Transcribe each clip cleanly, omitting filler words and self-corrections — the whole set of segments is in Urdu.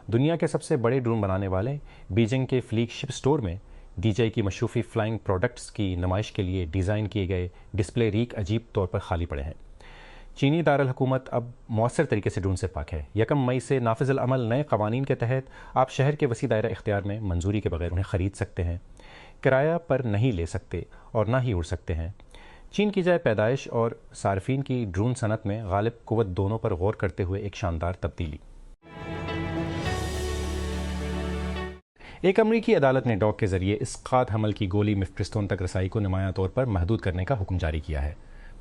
دنیا کے سب سے بڑے ڈرون بنانے والے بیجنگ کے فلیگ شپ سٹور میں DJI کی مصروفی فلائنگ پروڈکٹس کی نمائش کے لیے ڈیزائن کیے گئے ڈسپلے ریک عجیب طور پر خالی پڑے ہیں۔ چینی دارالحکومت اب مؤثر طریقے سے ڈرون سے پاک ہے۔ 1 مئی سے نافذ العمل نئے قوانین کے تحت آپ شہر کے وسیع دائرہ اختیار میں منظوری کے بغیر انہیں خرید سکتے ہیں، کرایہ پر نہیں لے سکتے اور نہ ہی اڑ سکتے ہیں۔ چین کی جائے پیدائش اور صارفین کی ڈرون صنعت میں غالب قوت دونوں پر غور کرتے ہوئے ایک شاندار تبدیلی۔ ایک امریکی عدالت نے ڈاگ کے ذریعے اسقاط حمل کی گولی مفپرستون تک رسائی کو نمایاں طور پر محدود کرنے کا حکم جاری کیا ہے۔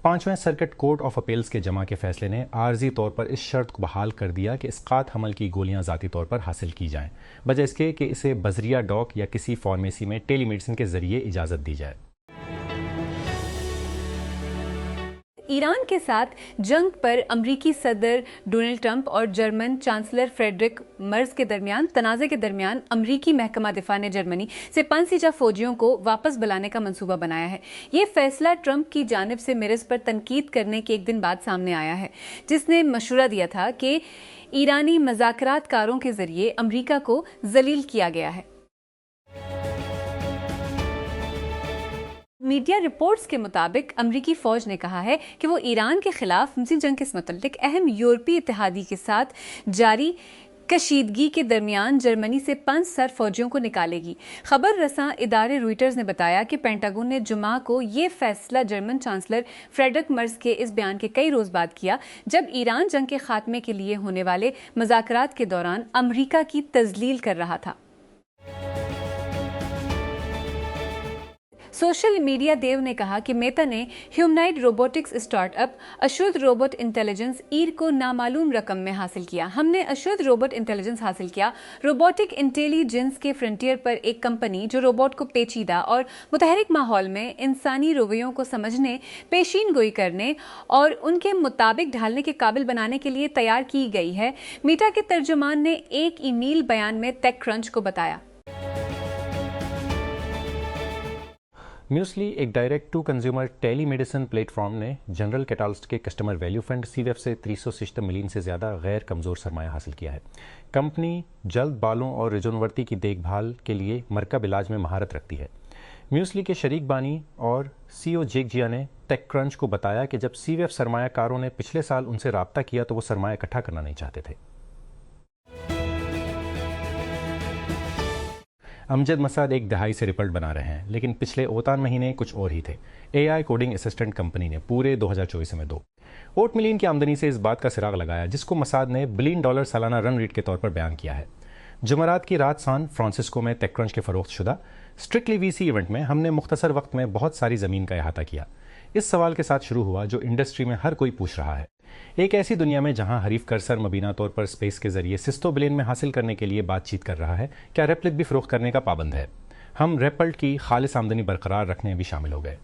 5ویں سرکٹ کورٹ آف اپیلز کے جمع کے فیصلے نے عارضی طور پر اس شرط کو بحال کر دیا کہ اسقاط حمل کی گولیاں ذاتی طور پر حاصل کی جائیں، بجائے اس کے کہ اسے بذریعہ ڈاک یا کسی فارمیسی میں ٹیلی میڈیسن کے ذریعے اجازت دی جائے۔ ایران کے ساتھ جنگ پر امریکی صدر ڈونلڈ ٹرمپ اور جرمن چانسلر فریڈرک مرز کے درمیان تنازع کے درمیان امریکی محکمہ دفاع نے جرمنی سے پنسیجہ فوجیوں کو واپس بلانے کا منصوبہ بنایا ہے۔ یہ فیصلہ ٹرمپ کی جانب سے مرز پر تنقید کرنے کے ایک دن بعد سامنے آیا ہے، جس نے مشورہ دیا تھا کہ ایرانی مذاکرات کاروں کے ذریعے امریکہ کو ذلیل کیا گیا ہے۔ میڈیا رپورٹس کے مطابق امریکی فوج نے کہا ہے کہ وہ ایران کے خلاف مزید جنگ کے متعلق اہم یورپی اتحادی کے ساتھ جاری کشیدگی کے درمیان جرمنی سے 5 سر فوجیوں کو نکالے گی۔ خبر رساں ادارے روئٹرز نے بتایا کہ پینٹاگون نے جمعہ کو یہ فیصلہ جرمن چانسلر فریڈرک مرز کے اس بیان کے کئی روز بعد کیا، جب ایران جنگ کے خاتمے کے لیے ہونے والے مذاکرات کے دوران امریکہ کی تذلیل کر رہا تھا۔ سوشل میڈیا دیو نے کہا کہ میتا نے humanoid robotics startup assured robot intelligence ایئر کو نامعلوم رقم میں حاصل کیا۔ ہم نے اشود روبوٹ انٹیلیجنس حاصل کیا، روبوٹک انٹیلیجنس کے فرنٹیئر پر ایک کمپنی جو روبوٹ کو پیچیدہ اور متحرک ماحول میں انسانی رویوں کو سمجھنے، پیشین گوئی کرنے اور ان کے مطابق ڈھالنے کے قابل بنانے کے لیے تیار کی گئی ہے، میٹا کے ترجمان نے ایک ای میل بیان میں ٹیک کرنچ کو بتایا۔ میوسلی ایک direct to consumer telemedicine platform نے جنرل کیٹالسٹ کے کسٹمر ویلیو فنڈ CVF سے 366 ملین سے زیادہ غیر کمزور سرمایہ حاصل کیا ہے۔ کمپنی جلد بالوں اور رجونورتی کی دیکھ بھال کے لیے مرکب علاج میں مہارت رکھتی ہے۔ میوسلی کے شریک بانی اور CEO جیک جیا نے ٹیک کرنچ کو بتایا کہ جب CVF سرمایہ کاروں نے پچھلے سال ان سے رابطہ کیا تو وہ سرمایہ اکٹھا کرنا نہیں چاہتے تھے۔ امجد مسعد ایک دہائی سے رپورٹ بنا رہے ہیں، لیکن پچھلے اوتان مہینے کچھ اور ہی تھے۔ AI کوڈنگ اسسٹنٹ کمپنی نے پورے 2024 میں 2 ملین کی آمدنی سے اس بات کا سراغ لگایا جس کو مسعد نے $1 بلین سالانہ رن ریٹ کے طور پر بیان کیا ہے۔ جمعرات کی رات سان فرانسسکو میں ٹیک کرنچ کے فروخت شدہ اسٹرکٹلی VC ایونٹ میں ہم نے مختصر وقت میں بہت ساری زمین کا احاطہ کیا۔ اس سوال کے ساتھ شروع ہوا جو انڈسٹری میں ہر کوئی پوچھ رہا ہے، ایک ایسی دنیا میں جہاں حریف کرسر مبینہ طور پر اسپیس کے ذریعے سسٹو بلین میں حاصل کرنے کے لیے بات چیت کر رہا ہے، کیا ریپلٹ بھی فروخت کرنے کا پابند ہے؟ ہم ریپلٹ کی خالص آمدنی برقرار رکھنے بھی شامل ہو گئے۔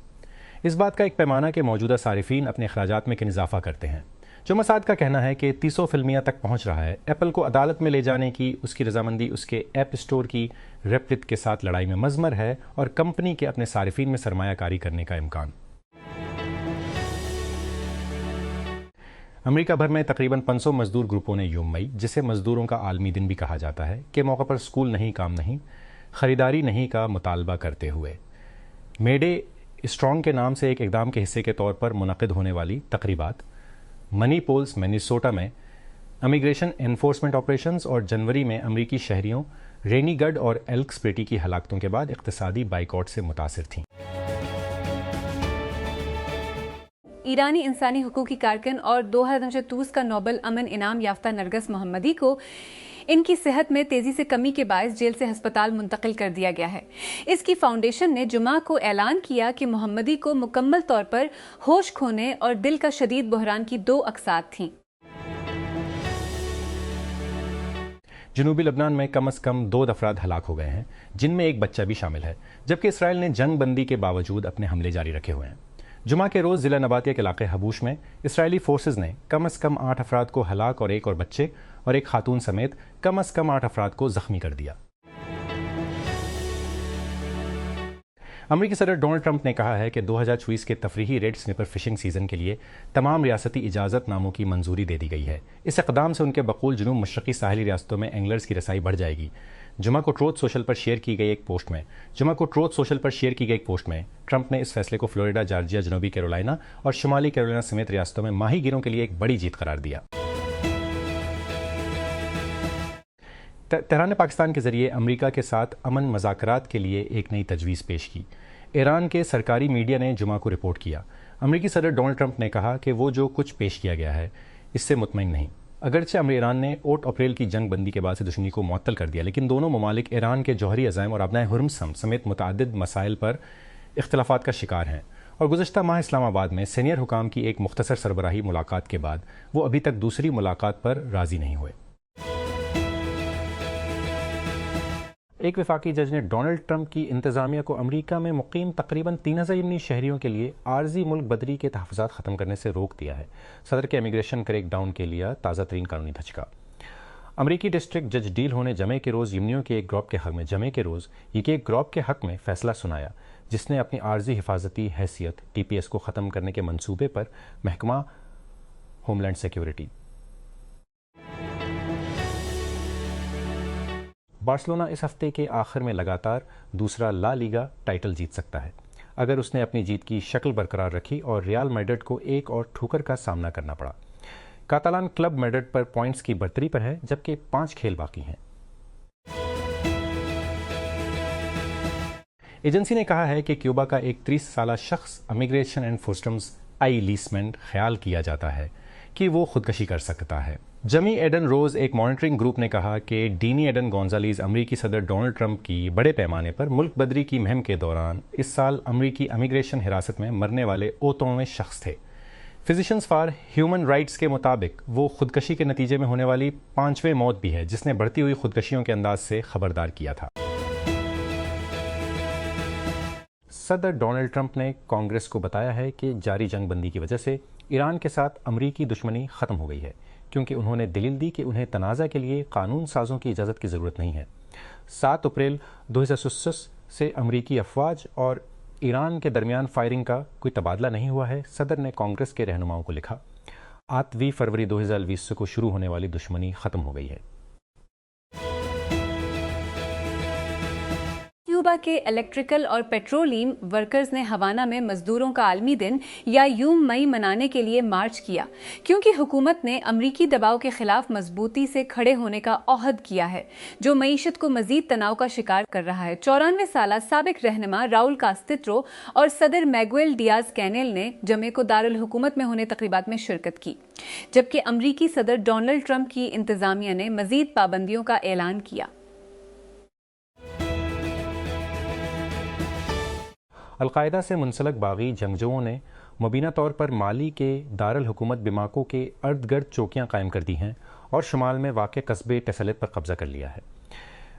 اس بات کا ایک پیمانہ کہ موجودہ صارفین اپنے اخراجات میں کن اضافہ کرتے ہیں۔ جو مسعد کا کہنا ہے کہ 300 فلمیہ تک پہنچ رہا ہے، ایپل کو عدالت میں لے جانے کی اس کی رضامندی اس کے ایپ اسٹور کی ریپلٹ کے ساتھ لڑائی میں مضمر ہے اور کمپنی کے اپنے صارفین میں سرمایہ کاری کرنے کا امکان۔ امریکہ بھر میں تقریباً 500 مزدور گروپوں نے یوم مئی، جسے مزدوروں کا عالمی دن بھی کہا جاتا ہے، کے موقع پر سکول نہیں، کام نہیں، خریداری نہیں کا مطالبہ کرتے ہوئے مے ڈے اسٹرانگ کے نام سے ایک اقدام کے حصے کے طور پر منعقد ہونے والی تقریبات منی پولس مینیسوٹا میں امیگریشن انفورسمنٹ آپریشنز اور جنوری میں امریکی شہریوں رینی گڈ اور ایلکس پیٹی کی ہلاکتوں کے بعد اقتصادی بائیکاٹ سے متاثر تھیں۔ ایرانی انسانی حقوق کی کارکن اور 2024 کا نوبل امن انعام یافتہ نرگس محمدی کو ان کی صحت میں تیزی سے کمی کے باعث جیل سے ہسپتال منتقل کر دیا گیا ہے۔ اس کی فاؤنڈیشن نے جمعہ کو اعلان کیا کہ محمدی کو مکمل طور پر ہوش کھونے اور دل کا شدید بحران کی 2 اقساط تھیں۔ جنوبی لبنان میں کم از کم 2 افراد ہلاک ہو گئے ہیں، جن میں ایک بچہ بھی شامل ہے، جبکہ اسرائیل نے جنگ بندی کے باوجود اپنے حملے جاری رکھے ہوئے ہیں۔ جمعہ کے روز ضلع نباتیہ کے علاقے حبوش میں اسرائیلی فورسز نے کم از کم 8 افراد کو ہلاک اور ایک اور بچے اور ایک خاتون سمیت کم از کم 8 افراد کو زخمی کر دیا۔ امریکی صدر ڈونلڈ ٹرمپ نے کہا ہے کہ 2024 کے تفریحی ریڈ سنیپر فشنگ سیزن کے لیے تمام ریاستی اجازت ناموں کی منظوری دے دی گئی ہے۔ اس اقدام سے ان کے بقول جنوب مشرقی ساحلی ریاستوں میں اینگلرز کی رسائی بڑھ جائے گی۔ جمعہ کو ٹروتھ سوشل پر شیئر کی گئی ایک پوسٹ میں ٹرمپ نے اس فیصلے کو فلوریڈا، جارجیا، جنوبی کیرولائنا اور شمالی کیرولائنا سمیت ریاستوں میں ماہی گیروں کے لیے ایک بڑی جیت قرار دیا۔ تہران نے پاکستان کے ذریعے امریکہ کے ساتھ امن مذاکرات کے لیے ایک نئی تجویز پیش کی۔ ایران کے سرکاری میڈیا نے جمعہ کو رپورٹ کیا۔ امریکی صدر ڈونلڈ ٹرمپ نے کہا کہ وہ جو کچھ پیش کیا گیا ہے اس سے مطمئن نہیں۔ اگرچہ ایران نے 8 اپریل کی جنگ بندی کے بعد سے دشمنی کو معطل کر دیا، لیکن دونوں ممالک ایران کے جوہری عزائم اور ابنائے ہرمزم سمیت متعدد مسائل پر اختلافات کا شکار ہیں، اور گزشتہ ماہ اسلام آباد میں سینئر حکام کی ایک مختصر سربراہی ملاقات کے بعد وہ ابھی تک دوسری ملاقات پر راضی نہیں ہوئے۔ ایک وفاقی جج نے ڈونلڈ ٹرمپ کی انتظامیہ کو امریکہ میں مقیم تقریباً 3000 یمنی شہریوں کے لیے عارضی ملک بدری کے تحفظات ختم کرنے سے روک دیا ہے۔ صدر کے امیگریشن کریک ڈاؤن کے لیے تازہ ترین قانونی دھچکا۔ امریکی ڈسٹرکٹ جج ڈیل ہو نے جمعے کے روز یمنیوں کے ایک گروپ کے حق میں فیصلہ سنایا، جس نے اپنی عارضی حفاظتی حیثیت TPS کو ختم کرنے کے منصوبے پر محکمہ ہوم لینڈ سیکیورٹی۔ بارسلونا اس ہفتے کے آخر میں لگاتار دوسرا لا لیگا ٹائٹل جیت سکتا ہے اگر اس نے اپنی جیت کی شکل برقرار رکھی اور ریال میڈرڈ کو ایک اور ٹھوکر کا سامنا کرنا پڑا۔ کاتالان کلب میڈرڈ پر پوائنٹس کی برتری پر ہے، جبکہ 5 کھیل باقی ہیں۔ ایجنسی نے کہا ہے کہ کیوبا کا ایک 30 سالہ شخص امیگریشن اینڈ کسٹمز لیسمنٹ خیال کیا جاتا ہے کہ وہ خودکشی کر سکتا ہے۔ جمی ایڈن روز ایک مانیٹرنگ گروپ نے کہا کہ ڈینی ایڈن گونزالیز امریکی صدر ڈونلڈ ٹرمپ کی بڑے پیمانے پر ملک بدری کی مہم کے دوران اس سال امریکی امیگریشن حراست میں مرنے والے اوتویں شخص تھے۔ فزیشنز فار ہیومن رائٹس کے مطابق وہ خودکشی کے نتیجے میں ہونے والی 5ویں موت بھی ہے، جس نے بڑھتی ہوئی خودکشیوں کے انداز سے خبردار کیا تھا۔ صدر ڈونلڈ ٹرمپ نے کانگریس کو بتایا ہے کہ جاری جنگ بندی کی وجہ سے ایران کے ساتھ امریکی دشمنی ختم ہو گئی ہے، کیونکہ انہوں نے دلیل دی کہ انہیں تنازع کے لیے قانون سازوں کی اجازت کی ضرورت نہیں ہے۔ 7 اپریل 2023 سے امریکی افواج اور ایران کے درمیان فائرنگ کا کوئی تبادلہ نہیں ہوا ہے۔ صدر نے کانگریس کے رہنماؤں کو لکھا، 8 فروری 2020 کو شروع ہونے والی دشمنی ختم ہو گئی ہے۔ کیوبا کے الیکٹریکل اور پیٹرولیم ورکرز نے ہوانا میں مزدوروں کا عالمی دن یا یوم مئی منانے کے لیے مارچ کیا، کیونکہ حکومت نے امریکی دباؤ کے خلاف مضبوطی سے کھڑے ہونے کا عہد کیا ہے، جو معیشت کو مزید تناؤ کا شکار کر رہا ہے۔ 94 سالہ سابق رہنما راؤل کاسترو اور صدر میگویل ڈیاز کینیل نے جمعے کو دارالحکومت میں ہونے تقریبات میں شرکت کی، جبکہ امریکی صدر ڈونلڈ ٹرمپ کی انتظامیہ نے مزید پابندیوں کا اعلان کیا۔ القاعدہ سے منسلک باغی جنگجوؤں نے مبینہ طور پر مالی کے دارالحکومت بماکو کے ارد گرد چوکیاں قائم کر دی ہیں اور شمال میں واقع قصبے ٹیسلت پر قبضہ کر لیا ہے۔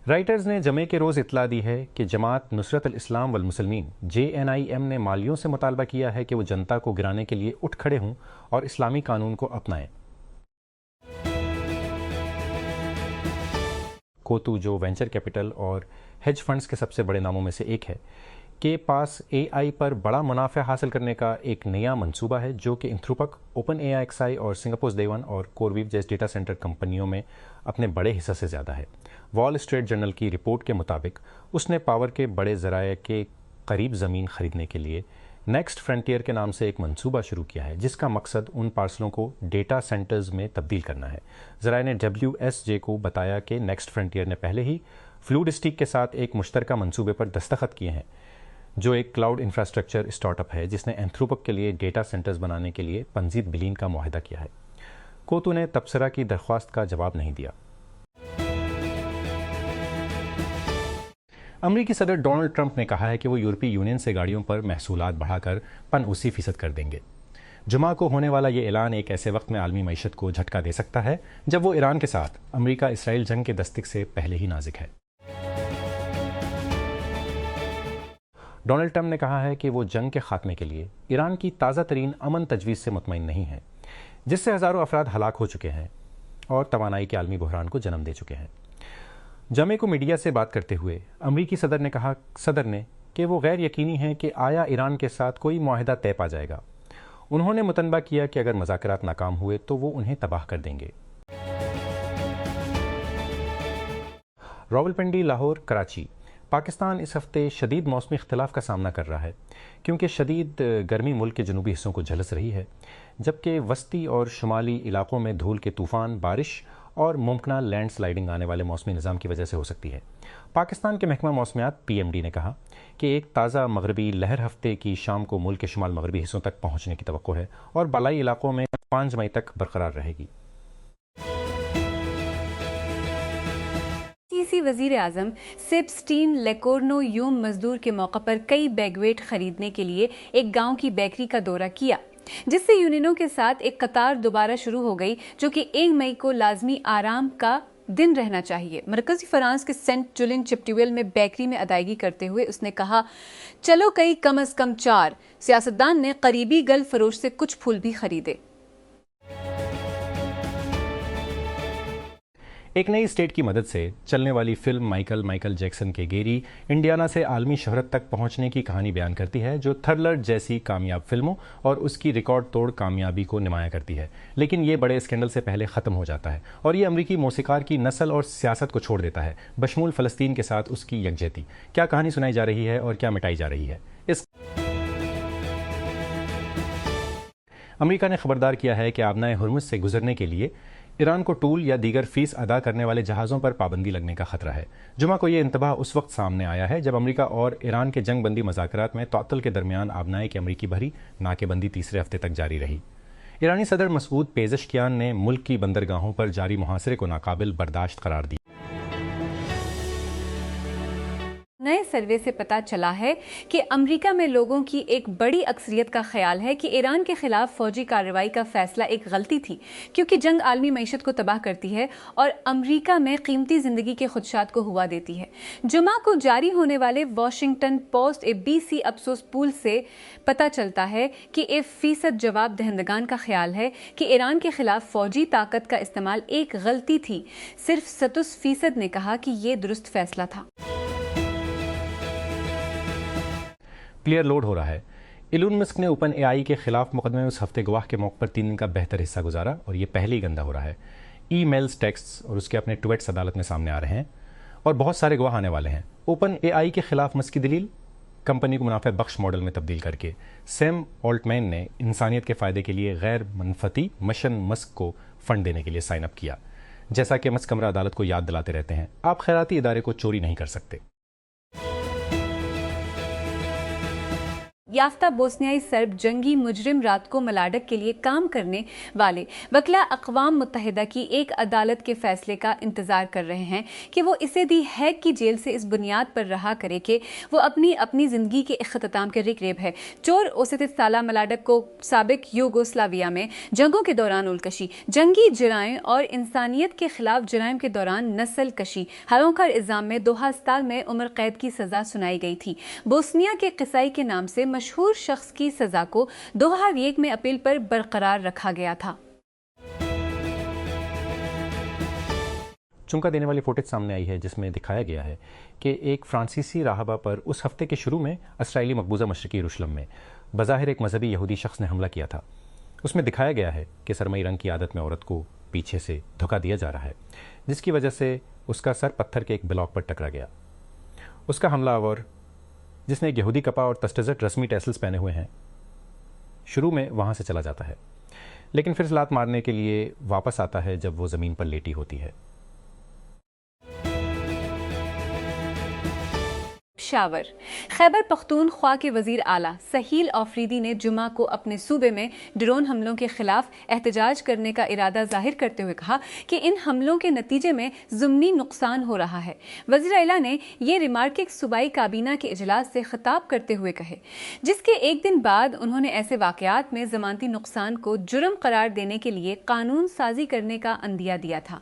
رائٹرز نے جمعے کے روز اطلاع دی ہے کہ جماعت نصرت الاسلام والمسلمین JNIM نے مالیوں سے مطالبہ کیا ہے کہ وہ جنتا کو گرانے کے لیے اٹھ کھڑے ہوں اور اسلامی قانون کو اپنائیں۔ کوتو، جو وینچر کیپٹل اور ہیج فنڈز کے سب سے بڑے ناموں میں سے ایک ہے، کے پاس AI پر بڑا منافع حاصل کرنے کا ایک نیا منصوبہ ہے، جو کہ انتھروپک، اوپن AI XI اور سنگاپور دیون اور کورویو جیس ڈیٹا سینٹر کمپنیوں میں اپنے بڑے حصہ سے زیادہ ہے۔ وال اسٹریٹ جرنل کی رپورٹ کے مطابق اس نے پاور کے بڑے ذرائع کے قریب زمین خریدنے کے لیے نیکسٹ فرنٹیئر کے نام سے ایک منصوبہ شروع کیا ہے، جس کا مقصد ان پارسلوں کو ڈیٹا سینٹرز میں تبدیل کرنا ہے۔ ذرائع نے WSJ کو بتایا کہ نیکسٹ فرنٹیئر نے پہلے ہی فلوڈسٹک کے ساتھ ایک مشترکہ منصوبے پر دستخط کیے ہیں، جو ایک کلاؤڈ انفراسٹرکچر اسٹارٹ اپ ہے جس نے اینتھروپک کے لیے ڈیٹا سینٹرز بنانے کے لیے 25 بلین کا معاہدہ کیا ہے۔ کوتو نے تبصرہ کی درخواست کا جواب نہیں دیا۔ امریکی صدر ڈونلڈ ٹرمپ نے کہا ہے کہ وہ یورپی یونین سے گاڑیوں پر محصولات بڑھا کر 80% کر دیں گے۔ جمعہ کو ہونے والا یہ اعلان ایک ایسے وقت میں عالمی معیشت کو جھٹکا دے سکتا ہے جب وہ ایران کے ساتھ امریکہ اسرائیل جنگ کے دستک سے پہلے ہی نازک ہے۔ ڈونلڈ ٹرمپ نے کہا ہے کہ وہ جنگ کے خاتمے کے لیے ایران کی تازہ ترین امن تجویز سے مطمئن نہیں ہے، جس سے ہزاروں افراد ہلاک ہو چکے ہیں اور توانائی کے عالمی بحران کو جنم دے چکے ہیں۔ جمعے کو میڈیا سے بات کرتے ہوئے امریکی صدر نے کہ وہ غیر یقینی ہیں کہ آیا ایران کے ساتھ کوئی معاہدہ طے پا جائے گا۔ انہوں نے متنبہ کیا کہ اگر مذاکرات ناکام ہوئے تو وہ انہیں تباہ کر دیں گے۔ راولپنڈی، لاہور، کراچی۔ پاکستان اس ہفتے شدید موسمی اختلاف کا سامنا کر رہا ہے کیونکہ شدید گرمی ملک کے جنوبی حصوں کو جھلس رہی ہے، جبکہ وسطی اور شمالی علاقوں میں دھول کے طوفان، بارش اور ممکنہ لینڈ سلائڈنگ آنے والے موسمی نظام کی وجہ سے ہو سکتی ہے۔ پاکستان کے محکمہ موسمیات PMD نے کہا کہ ایک تازہ مغربی لہر ہفتے کی شام کو ملک کے شمال مغربی حصوں تک پہنچنے کی توقع ہے اور بالائی علاقوں میں 5 مئی تک برقرار رہے گی۔ وزیر اعظم سیبسٹین لیکورنو یوم مزدور کے موقع پر کئی بیگویٹ خریدنے کے لیے ایک گاؤں کی بیکری کا دورہ کیا، جس سے یونینوں کے ساتھ ایک قطار دوبارہ شروع ہو گئی جو کہ 1 مئی کو لازمی آرام کا دن رہنا چاہیے۔ مرکزی فرانس کے سینٹ جولین چپٹیول میں بیکری میں ادائیگی کرتے ہوئے اس نے کہا، چلو کئی کم از کم 4 سیاستدان نے قریبی گل فروش سے کچھ پھول بھی خریدے۔ ایک نئی اسٹیٹ کی مدد سے چلنے والی فلم مائیکل جیکسن کے گیری انڈیانا سے عالمی شہرت تک پہنچنے کی کہانی بیان کرتی ہے، جو تھرلر جیسی کامیاب فلموں اور اس کی ریکارڈ توڑ کامیابی کو نمایاں کرتی ہے، لیکن یہ بڑے اسکینڈل سے پہلے ختم ہو جاتا ہے اور یہ امریکی موسیقار کی نسل اور سیاست کو چھوڑ دیتا ہے، بشمول فلسطین کے ساتھ اس کی یکجہتی۔ کیا کہانی سنائی جا رہی ہے اور کیا مٹائی جا رہی ہے؟ امریکہ نے خبردار کیا ہے کہ آبنائے ہرمز سے گزرنے کے لیے ایران کو ٹول یا دیگر فیس ادا کرنے والے جہازوں پر پابندی لگنے کا خطرہ ہے۔ جمعہ کو یہ انتباہ اس وقت سامنے آیا ہے جب امریکہ اور ایران کے جنگ بندی مذاکرات میں تعطل کے درمیان آبنائے کی امریکی بھری ناکے بندی تیسرے ہفتے تک جاری رہی۔ ایرانی صدر مسعود پیزشکیان نے ملک کی بندرگاہوں پر جاری محاصرے کو ناقابل برداشت قرار دیا۔ نئے سروے سے پتہ چلا ہے کہ امریکہ میں لوگوں کی ایک بڑی اکثریت کا خیال ہے کہ ایران کے خلاف فوجی کارروائی کا فیصلہ ایک غلطی تھی، کیونکہ جنگ عالمی معیشت کو تباہ کرتی ہے اور امریکہ میں قیمتی زندگی کے خدشات کو ہوا دیتی ہے۔ جمعہ کو جاری ہونے والے واشنگٹن پوسٹ ABC افسوس پول سے پتہ چلتا ہے کہ 1% جواب دہندگان کا خیال ہے کہ ایران کے خلاف فوجی طاقت کا استعمال ایک غلطی تھی، صرف 37% نے کہا کہ یہ درست فیصلہ تھا۔ پلیئر لوڈ ہو رہا ہے۔ ایلون مسک نے اوپن AI کے خلاف مقدمے میں اس ہفتے گواہ کے موقع پر 3 دن کا بہتر حصہ گزارا اور یہ پہلے ہی گندہ ہو رہا ہے۔ ای میلز، ٹیکسٹ اور اس کے اپنے ٹویٹس عدالت میں سامنے آ رہے ہیں اور بہت سارے گواہ آنے والے ہیں۔ اوپن AI کے خلاف مسک کی دلیل، کمپنی کو منافع بخش ماڈل میں تبدیل کر کے۔ سیم آلٹمین نے انسانیت کے فائدے کے لیے غیر منفعتی مشن مسک کو فنڈ دینے کے لیے سائن اپ کیا۔ جیسا کہ مسک کمرہ عدالت کو یاد دلاتے رہتے ہیں، آپ خیراتی ادارے کو چوری نہیں کر سکتے۔ یافتہ بوسنیائی سرب جنگی مجرم رات کو ملاڈک کے لیے کام کرنے والے وکلاء اقوام متحدہ کی ایک عدالت کے فیصلے کا انتظار کر رہے ہیں کہ وہ اسے دی ہیگ کی جیل سے اس بنیاد پر رہا کرے کہ وہ اپنی زندگی کے اختتام کے ریب ہے۔ چور اوسطی سالہ ملاڈک کو سابق یوگوسلاویا میں جنگوں کے دوران الکشی، جنگی جرائم اور انسانیت کے خلاف جرائم کے دوران نسل کشی، ہلاکت الزام میں 2000 میں عمر قید کی سزا سنائی گئی تھی۔ بوسنیا کے قصائی کے نام سے مشہور شخص کی سزا کو 2001 میں اپیل پر برقرار رکھا گیا تھا۔ چونکا دینے والی فوٹیج سامنے آئی ہے جس میں دکھایا گیا ہے کہ ایک فرانسیسی راہبہ پر اس ہفتے کے شروع میں اسرائیلی مقبوضہ مشرقی یروشلم میں بظاہر ایک مذہبی یہودی شخص نے حملہ کیا تھا۔ اس میں دکھایا گیا ہے کہ سرمئی رنگ کی عادت میں عورت کو پیچھے سے دھکا دیا جا رہا ہے، جس کی وجہ سے اس کا سر پتھر کے ایک بلاک پر ٹکرا گیا۔ اس کا حملہ آور، جس نے ایک یہودی کپا اور تشدد رسمی ٹیسلز پہنے ہوئے ہیں، شروع میں وہاں سے چلا جاتا ہے، لیکن پھر لات مارنے کے لیے واپس آتا ہے جب وہ زمین پر لیٹی ہوتی ہے۔ پشاور۔ خیبر پختونخوا کے وزیر اعلیٰ سہیل آفریدی نے جمعہ کو اپنے صوبے میں ڈرون حملوں کے خلاف احتجاج کرنے کا ارادہ ظاہر کرتے ہوئے کہا کہ ان حملوں کے نتیجے میں ضمنی نقصان ہو رہا ہے۔ وزیر اعلیٰ نے یہ ریمارک ایک صوبائی کابینہ کے اجلاس سے خطاب کرتے ہوئے کہے، جس کے ایک دن بعد انہوں نے ایسے واقعات میں ضمانتی نقصان کو جرم قرار دینے کے لیے قانون سازی کرنے کا عندیہ دیا تھا۔